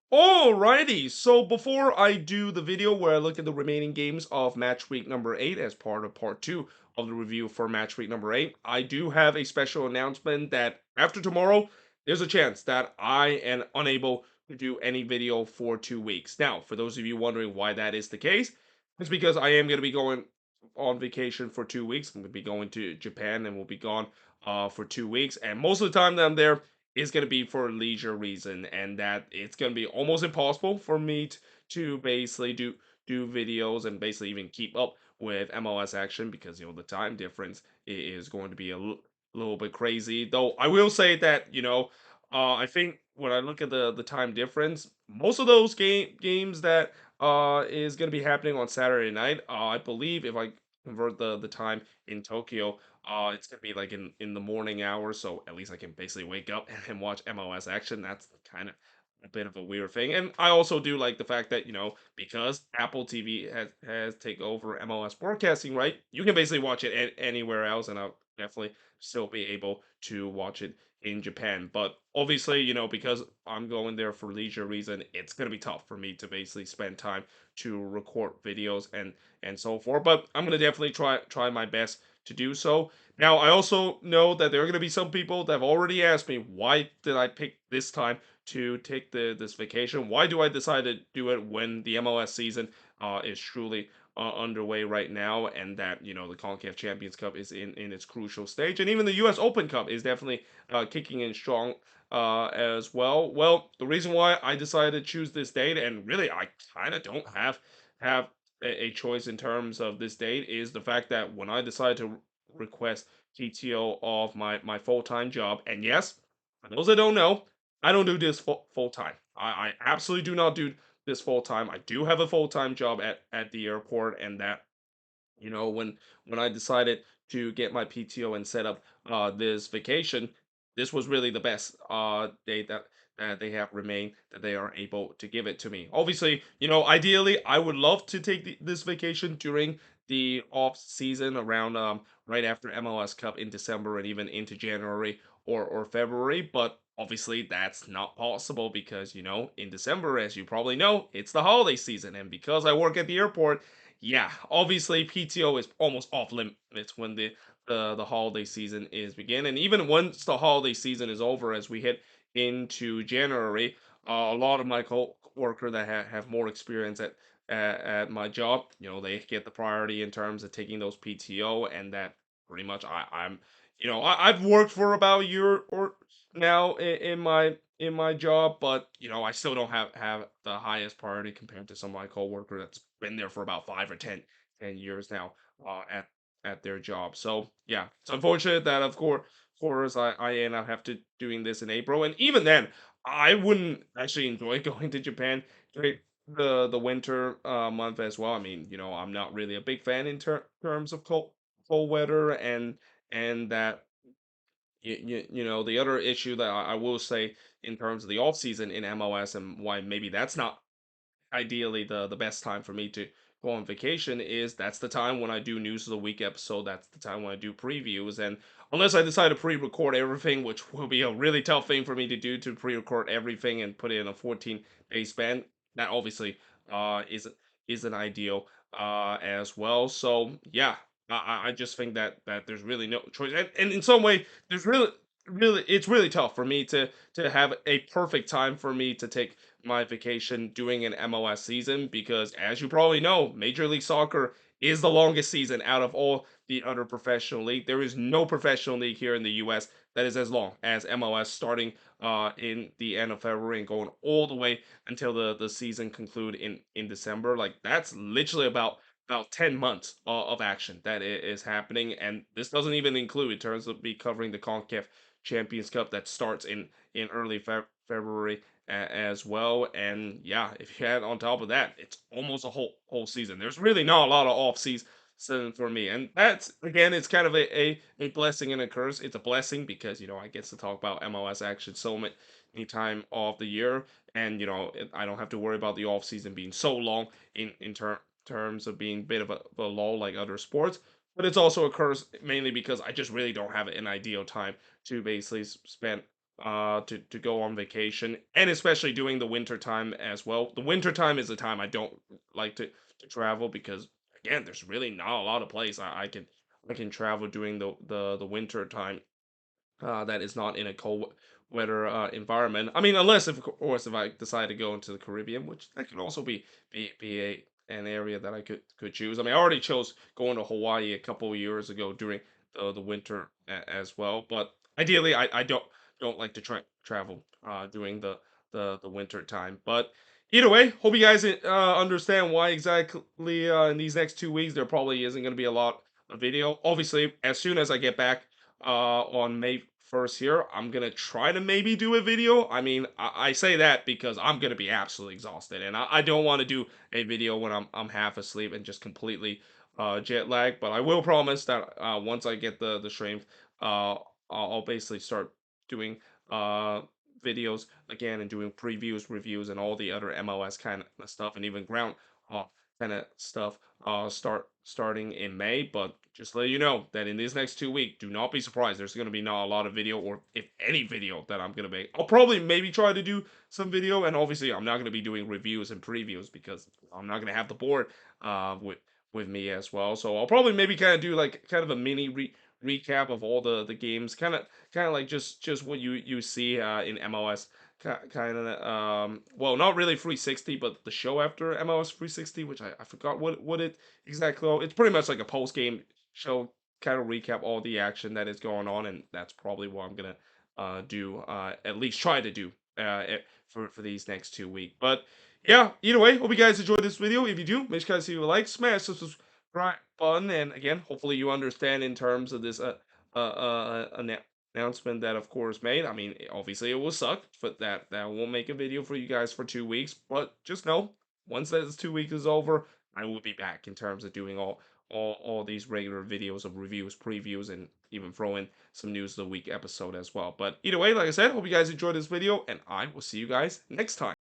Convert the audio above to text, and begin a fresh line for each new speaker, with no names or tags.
Alrighty, so before I do the video where I look at the remaining games of match week number 8 as part of part 2 of the review for match week number 8, I do have a special announcement that after tomorrow, there's a chance that I am unable to do any video for 2 weeks. Now, for those of you wondering why that is the case, it's because I am going to be going on vacation for 2 weeks. I'm going to be going to Japan and we'll be gone for 2 weeks. And most of the time that I'm there, is going to be for leisure reason, and that it's going to be almost impossible for me to basically do videos and basically even keep up with MLS action because the time difference is going to be little bit crazy. Though I will say that I think when I look at the time difference, most of those games that is going to be happening on Saturday night, I believe if I convert the time in Tokyo, it's gonna be like in the morning hours, so at least I can basically wake up and watch MLS action. That's kind of a bit of a weird thing. And I also do like the fact that because Apple TV has taken over MLS broadcasting, right? You can basically watch it anywhere else, and I'll definitely still be able to watch it in Japan. But obviously, because I'm going there for leisure reason, it's gonna be tough for me to basically spend time to record videos and so forth. But I'm gonna definitely try my best to do so. Now, I also know that there are going to be some people that have already asked me, why did I pick this time to take this vacation? Why do I decide to do it when the MLS season is truly underway right now, and that the CONCACAF Champions Cup is in its crucial stage, and even the U.S. Open Cup is definitely kicking in strong as well. Well, the reason why I decided to choose this date, and really I kind of don't have a choice in terms of this date, is the fact that when I decided to request PTO of my full time job. And yes, for those that don't know, I don't do this full time. I absolutely do not do this full time. I do have a full time job at the airport, and that when I decided to get my PTO and set up this vacation, this was really the best day that they have remained that they are able to give it to me. Obviously, ideally I would love to take this vacation during the off season around right after MLS Cup in December and even into January or February, but obviously that's not possible because in December, as you probably know, it's the holiday season, and because I work at the airport, yeah, obviously PTO is almost off limits when the holiday season is begin, and even once the holiday season is over, as we hit into January, a lot of my co-worker that have more experience at my job, they get the priority in terms of taking those PTO, and that pretty much I'm, I've worked for about a year or now in my job, but I still don't have the highest priority compared to some of my coworker that's been there for about 5 or 10 years now at their job. So yeah, it's unfortunate that of course I end up have to doing this in April, and even then I wouldn't actually enjoy going to Japan during the winter month as well. I mean, I'm not really a big fan in terms of cold weather, and that the other issue that I will say in terms of the off season in MLS and why maybe that's not ideally the best time for me to go on vacation is that's the time when I do news of the week episode. That's the time when I do previews, and unless I decide to pre-record everything, which will be a really tough thing for me to do, to pre-record everything and put it in a 14-day span, that obviously isn't ideal as well. So yeah, I just think that there's really no choice, and in some way there's really it's really tough for me to have a perfect time for me to take my vacation during an MLS season because, as you probably know, Major League Soccer is the longest season out of all the other professional league. There is no professional league here in the U.S. that is as long as MLS, starting in the end of February and going all the way until the season conclude in December. Like that's literally about 10 months of action that is happening, and this doesn't even include in terms of me covering the CONCACAF Champions Cup that starts in early February as well. And yeah, if you add on top of that, it's almost a whole season. There's really not a lot of off season for me, and that's again, it's kind of a blessing and a curse. It's a blessing because I get to talk about MLS action so many time of the year, and I don't have to worry about the off season being so long in terms of being a bit of a lull like other sports. But it's also a curse mainly because I just really don't have an ideal time to basically spend to go on vacation, and especially during the winter time as well. The winter time is the time I don't like to travel because again, there's really not a lot of place I can travel during the winter time that is not in a cold weather environment. I mean, unless of course if I decide to go into the Caribbean, which that could also be a an area that I could choose. I mean, I already chose going to Hawaii a couple of years ago during the winter as well, but ideally I don't like to travel during the winter time. But either way, hope you guys understand why exactly in these next 2 weeks there probably isn't going to be a lot of video. Obviously, as soon as I get back on May 1st here, I'm gonna try to maybe do a video. I mean, I say that because I'm gonna be absolutely exhausted, and I don't want to do a video when I'm half asleep and just completely jet lag. But I will promise that once I get the strength, I'll basically start doing videos again and doing previews, reviews, and all the other MLS kind of stuff, and even ground uh, kind of stuff starting in May. But just let you know that in these next 2 weeks, do not be surprised. There's gonna be not a lot of video, or if any video that I'm gonna make. I'll probably maybe try to do some video, and obviously I'm not gonna be doing reviews and previews because I'm not gonna have the board with me as well. So I'll probably maybe kind of do like kind of a mini recap of all the games, kind of like just what you see in MLS, kind of well, not really 360, but the show after MLS 360, which I forgot what it exactly. It's pretty much like a post game show, kind of recap all the action that is going on, and that's probably what I'm gonna do, at least try to do for these next 2 weeks. But yeah, either way, hope you guys enjoyed this video. If you do, make sure you guys leave a like, smash the subscribe button, and again, hopefully you understand in terms of this announcement that of course made. I mean, obviously it will suck, but that won't make a video for you guys for 2 weeks. But just know, once that 2 weeks is over, I will be back in terms of doing all these regular videos of reviews, previews, and even throw in some news of the week episode as well. But either way, like I said, hope you guys enjoyed this video, and I will see you guys next time.